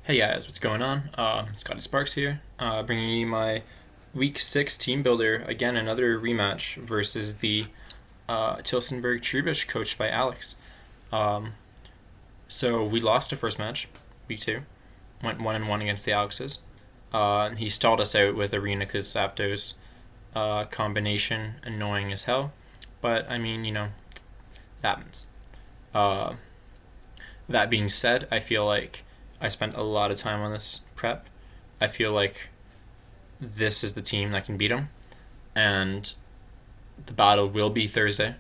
Hey guys, what's going on? Scotty Sparks here, bringing you my Week 6 Team Builder. Again, another rematch versus the Tillsonburg Trubbish, coached by Alex. Um, so we lost the first match, Week 2. Went 1-1 against the Alexes. He stalled us out with a Reuniclus Zapdos combination, annoying as hell. But, I mean, it happens. Uh, that being said, I feel like I spent a lot of time on this prep. I feel like this is the team that can beat him, and the battle will be Thursday.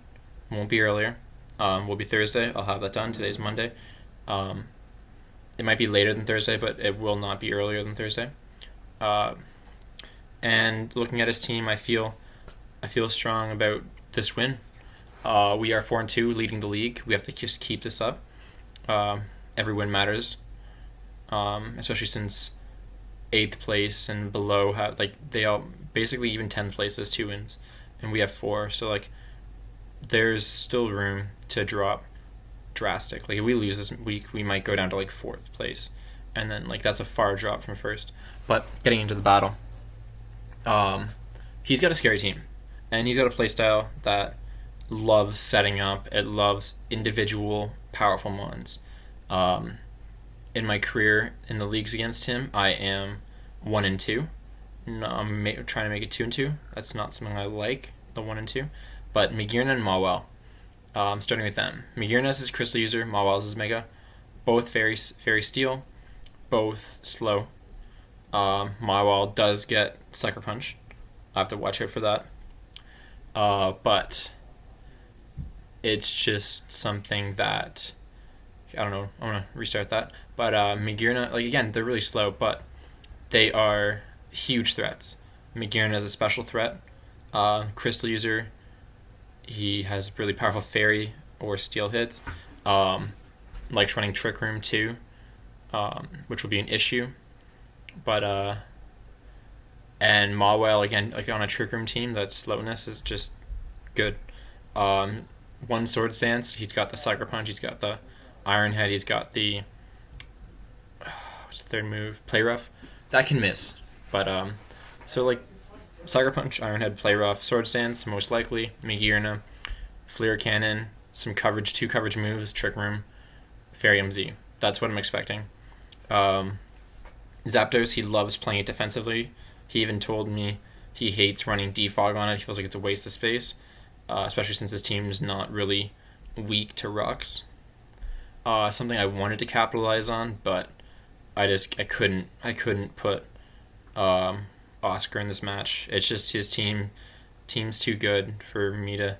Won't be earlier. Will be Thursday. I'll have that done. Today's Monday. Um, it might be later than Thursday, but it will not be earlier than Thursday. Uh, and looking at his team, I feel strong about this win. We are 4-2, leading the league. We have to just keep this up. Every win matters, especially since eighth place and below have they all basically even 10th place has 2 wins, and we have 4. So there's still room to drop drastic. If we lose this week, we might go down to 4th place, and then that's a far drop from first. But getting into the battle, he's got a scary team, and he's got a play style that loves setting up. It loves individual powerful mons. In my career in the leagues against him, I am 1-2. No, I'm trying to make it 2-2. That's not something I like, the 1-2. But Magearna and Mawile, starting with them. Magearna's is Crystal User, Mawil's is Mega. Both very Steel, both slow. Mawile does get Sucker Punch. I have to watch out for that. But it's just something that I don't know. I'm gonna restart that. But Magearna, again, they're really slow, but they are huge threats. Magearna is a special threat. Crystal User, he has really powerful Fairy or Steel hits. Likes running Trick Room too, which will be an issue. But and Mawile, again, on a Trick Room team, that slowness is just good. One Swords Dance, he's got the Sucker Punch, he's got the Iron Head, he's got the what's the third move? Play Rough. That can miss. But Sucker Punch, Iron Head, Play Rough, Sword Stance, most likely, Magearna, Flare Cannon, some coverage, 2 coverage moves, Trick Room, Fairy MZ. That's what I'm expecting. Zapdos, he loves playing it defensively. He even told me he hates running Defog on it. He feels like it's a waste of space, especially since his team's not really weak to rocks. Something I wanted to capitalize on, but I couldn't put Oscar in this match. It's just his team's too good for me to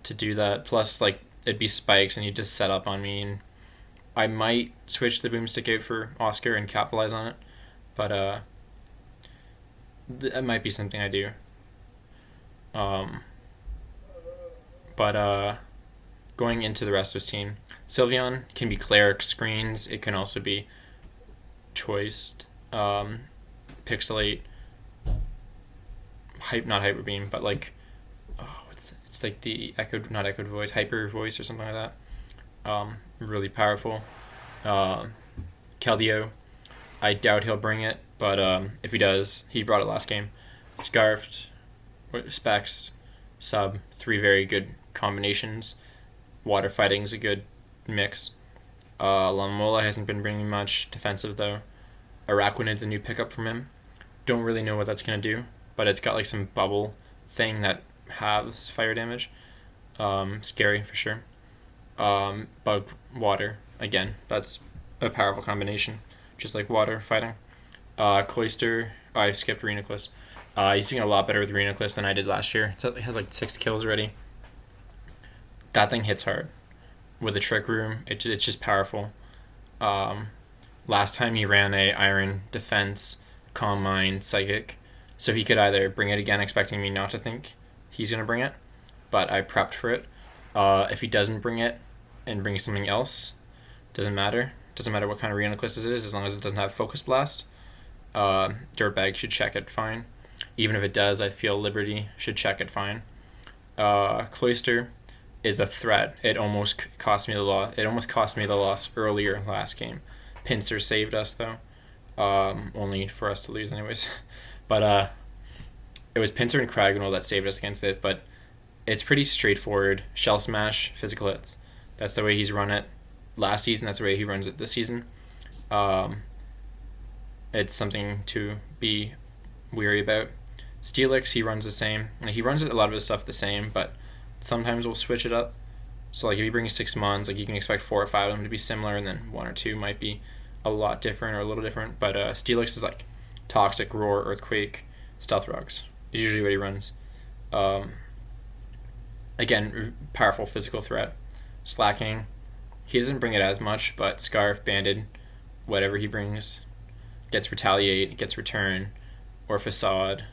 do that. Plus, it'd be spikes, and he'd just set up on me, and I might switch the boomstick out for Oscar and capitalize on it, but that might be something I do. But going into the rest of his team, Sylveon can be Cleric screens. It can also be choiced, Pixelate, not Hyper Beam, but it's the echoed, not echoed voice, Hyper Voice or something like that. Really powerful. Keldeo, I doubt he'll bring it, but if he does, he brought it last game. Scarfed, Specs, Sub, 3 very good combinations. Water Fighting's a good mix. Lamola hasn't been bringing much defensive, though. Araquanid's a new pickup from him. Don't really know what that's going to do, but it's got some bubble thing that halves fire damage. Scary for sure. Bug, Water, again, that's a powerful combination, just like Water Fighting. Cloyster, I skipped Reuniclus. He's doing a lot better with Reuniclus than I did last year. It has 6 kills already. That thing hits hard. With a Trick Room, it's just powerful. Last time he ran a Iron Defense, Calm Mind, Psychic, so he could either bring it again, expecting me not to think he's going to bring it, but I prepped for it. If he doesn't bring it and brings something else, doesn't matter. Doesn't matter what kind of Reuniclus it is, as long as it doesn't have Focus Blast. Dirtbag should check it fine. Even if it does, I feel Liberty should check it fine. Cloyster is a threat. It almost cost me the loss. It almost cost me the loss earlier last game. Pinsir saved us though. only for us to lose anyways. But it was Pincer and Cragnell that saved us against it, but it's pretty straightforward. Shell smash, physical hits. That's the way he's run it last season. That's the way he runs it this season. It's something to be weary about. Steelix, he runs the same. He runs a lot of his stuff the same, but sometimes we'll switch it up. So like if he brings 6 mons, like you can expect 4 or 5 of them to be similar, and then 1 or 2 might be a lot different or a little different. But Steelix is like Toxic, Roar, Earthquake, Stealth Rocks is usually what he runs. Again, powerful physical threat. Slacking, he doesn't bring it as much, but Scarf, Banded, whatever he brings, gets Retaliate, gets Return, or Facade,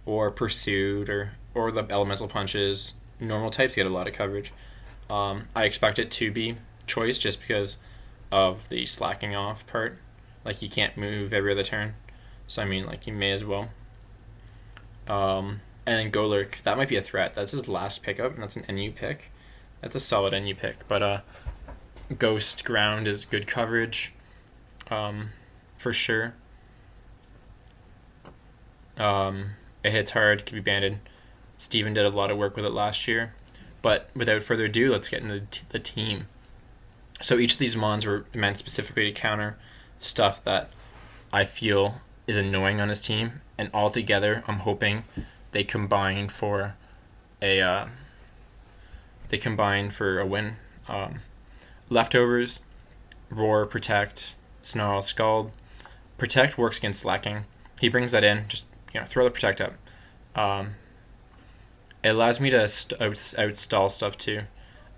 or Pursued, or the Elemental Punches. Normal types get a lot of coverage. I expect it to be Choice just because of the slacking off part. Like, you can't move every other turn. So, I mean, like, you may as well. And then Golurk, that might be a threat. That's his last pickup, and that's an NU pick. That's a solid NU pick. But Ghost Ground is good coverage, for sure. It hits hard, can be banded. Steven did a lot of work with it last year. But without further ado, let's get into the team. So each of these mons were meant specifically to counter stuff that I feel is annoying on his team, and all together, I'm hoping they combine for a win. Leftovers, Roar, Protect, Snarl, Scald. Protect works against slacking. He brings that in. Just throw the Protect up. It allows me to outstall stuff too.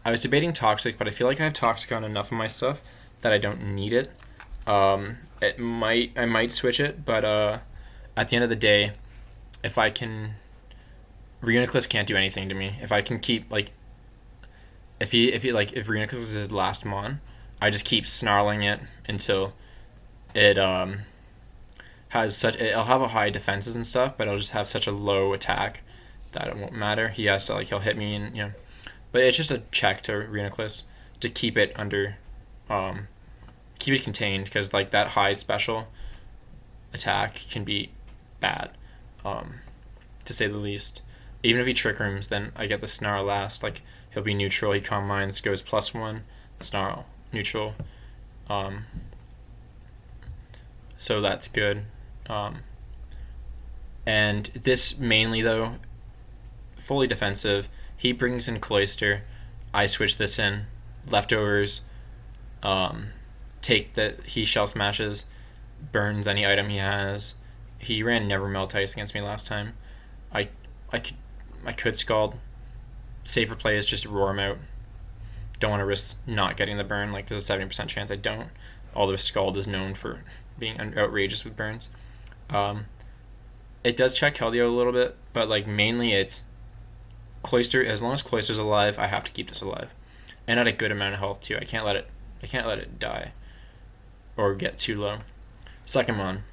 I was debating Toxic, but I feel like I have Toxic on enough of my stuff that I don't need it. I might switch it, but at the end of the day, if I can, Reuniclus can't do anything to me. If I can keep if Reuniclus is his last mon, I just keep snarling it until it it'll have a high defenses and stuff, but it'll just have such a low attack that it won't matter. He has to he'll hit me and but it's just a check to Reuniclus to keep it under, keep it contained, because that high special attack can be bad, to say the least. Even if he Trick Rooms, then I get the Snarl last. He'll be neutral. He Calm Minds, goes +1, Snarl neutral. So that's good. And this mainly though, fully defensive. He brings in Cloister. I switch this in. Leftovers. He Shell Smashes. Burns any item he has. He ran Never Melt Ice against me last time. I could Scald. Safer play is just to Roar him out. Don't want to risk not getting the burn. There's a 70% chance I don't. Although Scald is known for being outrageous with burns. It does check Keldeo a little bit, but mainly it's Cloister. As long as Cloister's alive, I have to keep this alive, and at a good amount of health too. I can't let it die or get too low. Second mon.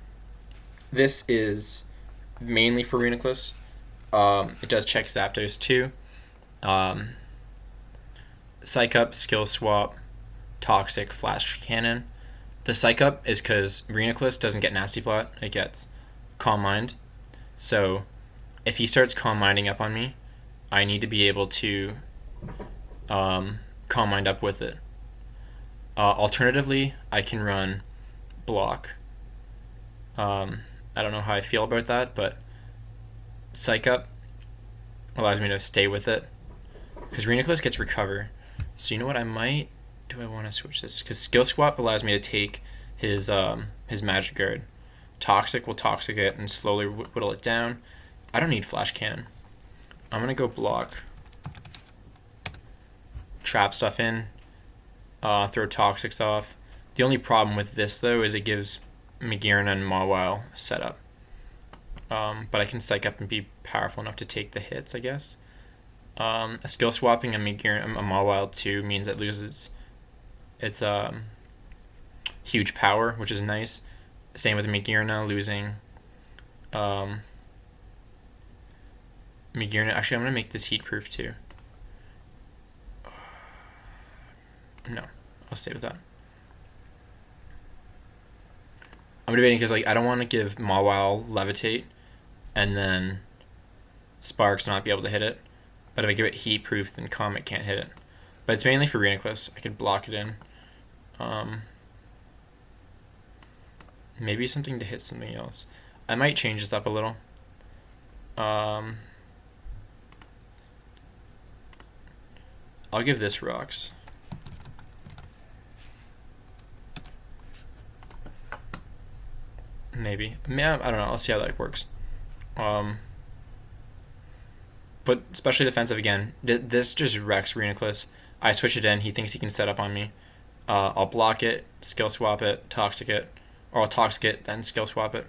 This is mainly for Reuniclus. It does check Zapdos too. Psych Up, Skill Swap, Toxic, Flash Cannon. The Psych Up is because Reuniclus doesn't get Nasty Plot. It gets Calm Mind. So if he starts Calm Minding up on me, I need to be able to Calm Mind up with it. Alternatively, I can run Block. I don't know how I feel about that, but Psych Up allows me to stay with it, because Reuniclus gets Recover. So you know what, do I want to switch this? Because Skill Swap allows me to take his Magic Guard. Toxic will Toxic it and slowly whittle it down. I don't need Flash Cannon. I'm going to go Block. Trap stuff in. Throw Toxics off. The only problem with this, though, is it gives Magearna and Mawile setup. But I can Psych Up and be powerful enough to take the hits, I guess. Skill Swapping a Mawile too means it loses its huge power, which is nice. Same with Magearna losing. Magearna. Actually, I'm going to make this heat proof too. No, I'll stay with that. I'm I'm debating because like I don't want to give Mawile Levitate and then Sparks not be able to hit it. But if I give it Heat Proof, then Comet can't hit it. But it's mainly for Reuniclus. I could block it in. Maybe something to hit something else. I might change this up a little. I'll give this rocks. Maybe. I don't know. I'll see how that works. But especially defensive again. This just wrecks Reuniclus. I switch it in. He thinks he can set up on me. I'll block it, skill swap it, toxic it. Or I'll toxic it, then skill swap it.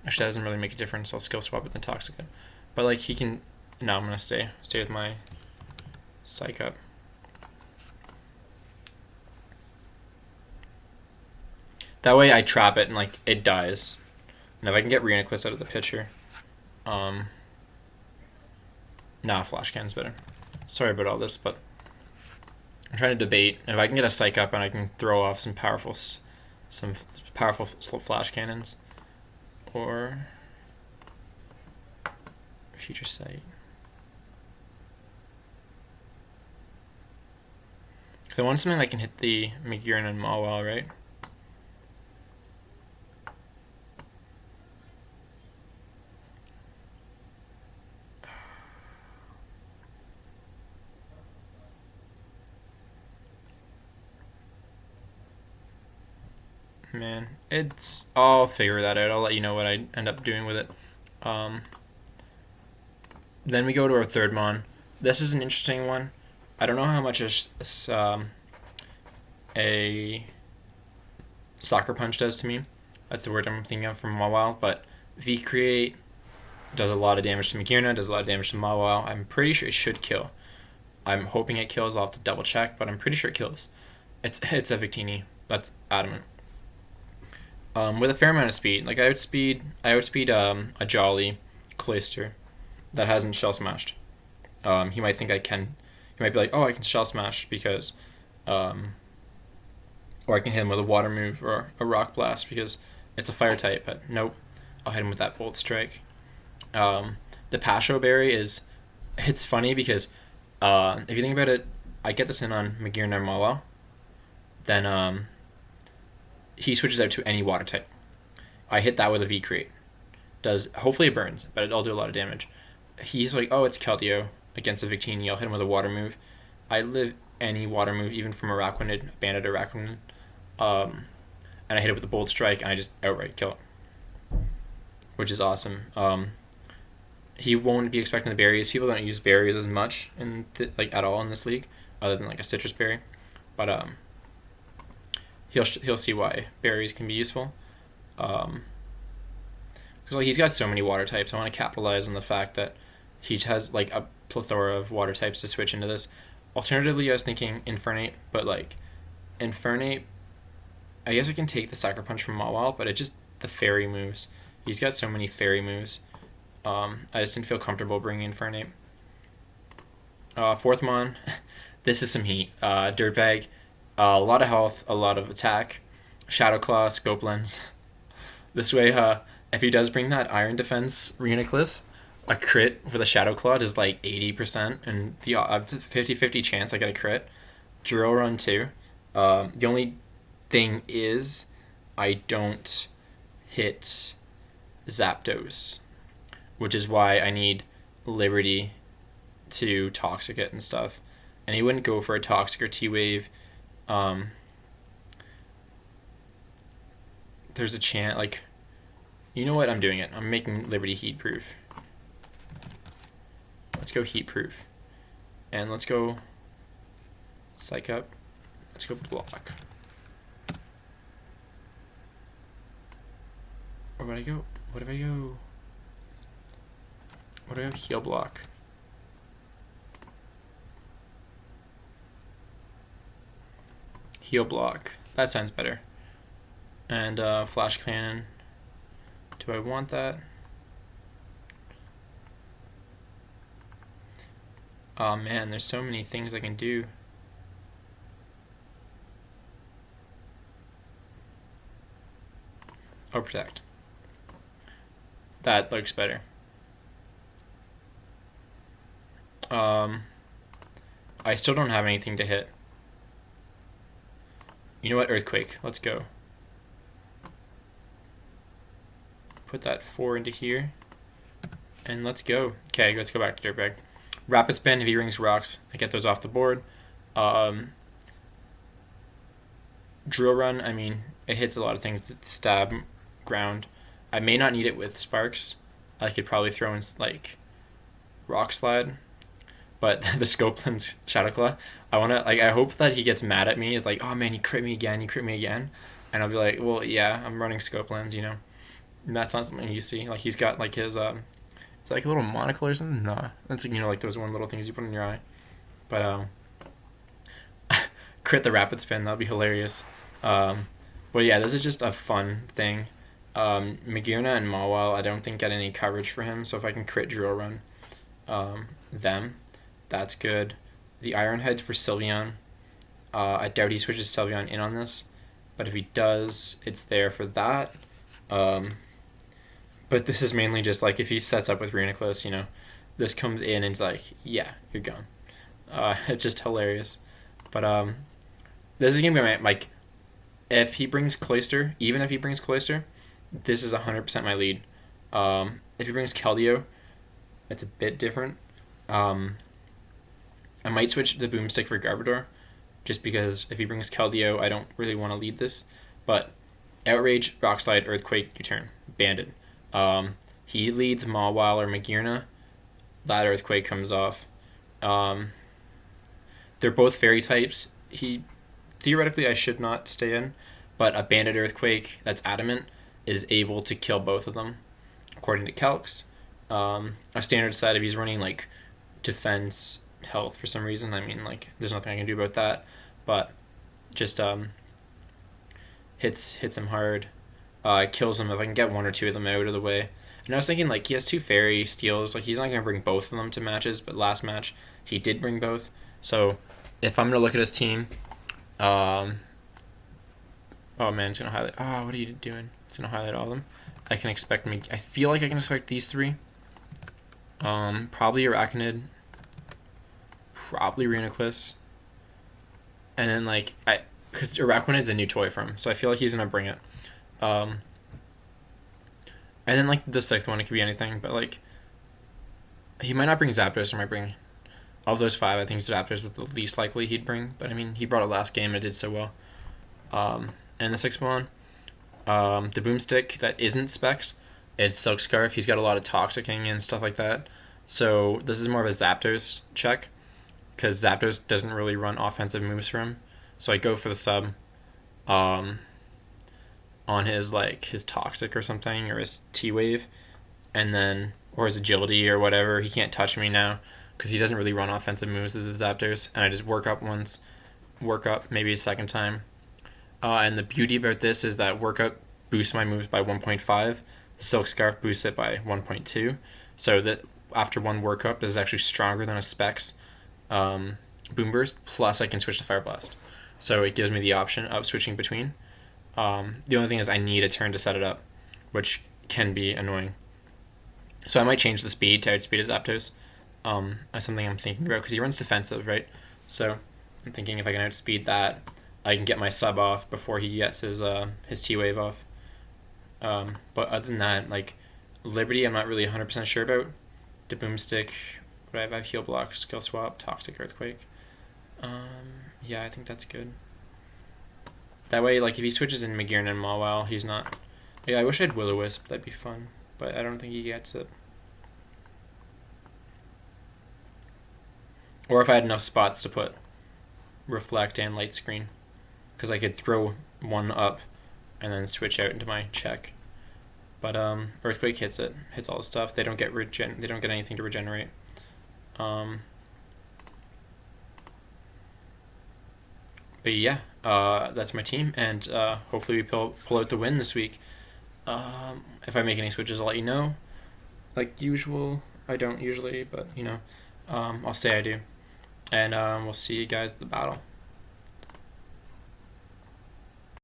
Actually, that doesn't really make a difference. I'll skill swap it, then toxic it. But like he can... No, I'm going to stay with my psych up. That way I trap it and like it dies. And if I can get Reuniclus out of the picture... Nah, Flash Cannon's better. Sorry about all this, but I'm trying to debate. If I can get a psych up and I can throw off some powerful Flash Cannons, or Future Sight. Because I want something that can hit the Magirin and Mawile, right? Man, I'll figure that out. I'll let you know what I end up doing with it. Then we go to our third mon. This is an interesting one. I don't know how much a Soccer Punch does to me. That's the word I'm thinking of from Mawile. But V-Create does a lot of damage to Magirin, does a lot of damage to Mawile. I'm pretty sure it should kill. I'm hoping it kills. I'll have to double check, but I'm pretty sure it kills. It's a Victini. That's adamant. With a fair amount of speed. Like I outspeed a Jolly Cloyster that hasn't shell smashed. He might think I can. He might be like, oh, I can shell smash because, or I can hit him with a water move or a rock blast because it's a fire type. But nope, I'll hit him with that bolt strike. The Pasho Berry it's funny because if you think about it, I get this in on Magirin or Mawile, then he switches out to any water type. I hit that with a V-Create. Hopefully it burns, but it'll do a lot of damage. He's like, oh, it's Keldeo against a Victini. I'll hit him with a water move. I live any water move, even from Araquanid, Bandit Araquanid. And I hit it with a Bold Strike, and I just outright kill it. Which is awesome. He won't be expecting the berries. People don't use berries as much at all in this league, other than like a citrus berry. But he'll see why berries can be useful. Because like he's got so many water types. I want to capitalize on the fact that he has like a plethora of water types to switch into this. Alternatively, I was thinking Infernate, but like Infernate, I guess I can take the Sucker Punch from Mawile, but the fairy moves. He's got so many fairy moves. I just didn't feel comfortable bringing Infernate. Fourth mon, this is some heat. Dirtbag, a lot of health, a lot of attack. Shadow Claw, Scope Lens. This way, if he does bring that Iron Defense Reuniclus, a crit with a Shadow Claw is like 80%, and the up to 50-50 chance I get a crit. Drill Run too. The only thing is, I don't hit Zapdos, which is why I need Liberty to Toxic it and stuff. And he wouldn't go for a Toxic or T-Wave. There's a chance, like, you know what, I'm doing it. I'm making Liberty Heat Proof. Let's go Heat Proof. And let's go Psych Up. Let's go Block. Where would I go? What do I go? What do I go? Heal Block. Heal Block. That sounds better. And Flash Cannon. Do I want that? Oh man, there's so many things I can do. protect. That looks better. I still don't have anything to hit. You know what? Earthquake. Let's go. Put that 4 into here. And let's go. Okay, let's go back to Dirtbag. Rapid Spin, if he rings rocks, I get those off the board. Drill Run, I mean, it hits a lot of things. It's stab, ground. I may not need it with Sparks. I could probably throw in, like, Rock Slide. But the Scopeland's Shadowclaw, I hope that he gets mad at me. Is like, oh man, you crit me again, and I'll be like, well, yeah, I'm running Scopeland, you know. And that's not something you see. Like, he's got like his it's like a little monocle or something. Nah, that's like, you know, like those one little things you put in your eye. But crit the Rapid Spin, that'd be hilarious. But yeah, this is just a fun thing. Magirna and Mawile, I don't think get any coverage for him. So if I can crit Drill Run, them. That's good. The Iron Head for Sylveon. I doubt he switches Sylveon in on this, but if he does, it's there for that. But this is mainly just like if he sets up with Reuniclus, you know, this comes in and it's like, yeah, you're gone. It's just hilarious. But this is gonna be like, if he brings Cloyster, even if he brings Cloyster, this is 100% my lead. If he brings Keldeo, it's a bit different. I might switch the Boomstick for Garbodor, just because if he brings Keldeo, I don't really want to lead this. But Outrage, Rock Slide, Earthquake, you turn. Banded. He leads Mawile or Magirna. That Earthquake comes off. They're both Fairy types. Theoretically, I should not stay in, but a Banded Earthquake that's adamant is able to kill both of them, according to Calcs. A standard set, if he's running like defense, health for some reason, I mean, like, there's nothing I can do about that, but just hits him hard, kills him if I can get 1 or 2 of them out of the way. And I was thinking, like, he has 2 Fairy steals, like, he's not going to bring both of them to matches, but last match he did bring both. So if I'm going to look at his team, oh man, it's going to highlight, what are you doing? It's going to highlight all of them. I feel like I can expect these 3. Probably Arachnid, probably Reuniclus, and then like because Arachnid's a new toy for him, so I feel like he's gonna bring it. And then like the 6th one, it could be anything, but like he might not bring Zapdos, or might bring. Of those 5, I think Zapdos is the least likely he'd bring, but I mean, he brought it last game and it did so well. And the 6th one, the Boomstick that isn't Specs, it's Silk Scarf. He's got a lot of Toxicking and stuff like that, so this is more of a Zapdos check, because Zapdos doesn't really run offensive moves for him. So I go for the sub on his Toxic or something, or his T-Wave, and then, or his Agility or whatever. He can't touch me now because he doesn't really run offensive moves with the Zapdos, and I just work up once, work up maybe a second time. And the beauty about this is that work up boosts my moves by 1.5, Silk Scarf boosts it by 1.2, so that after one work up, this is actually stronger than a Specs Boom Burst, plus I can switch to Fire Blast. So it gives me the option of switching between. The only thing is I need a turn to set it up, which can be annoying. So I might change the speed to outspeed his Zapdos. That's something I'm thinking about, because he runs defensive, right? So I'm thinking if I can outspeed that, I can get my sub off before he gets his T-Wave off. But other than that, like, Liberty I'm not really 100% sure about. The Boomstick, but I have Heal Block, Skill Swap, Toxic Earthquake. Yeah, I think that's good. That way, like, if he switches in Magirna and Mawile, he's not... Yeah, I wish I had Will-O-Wisp, that'd be fun, but I don't think he gets it. Or if I had enough spots to put Reflect and Light Screen, because I could throw one up and then switch out into my check. But Earthquake hits all the stuff. They don't get they don't get anything to regenerate. But yeah, that's my team, and hopefully we pull out the win this week. If I make any switches, I'll let you know. Like usual, I don't usually, but you know, I'll say I do. And we'll see you guys at the battle.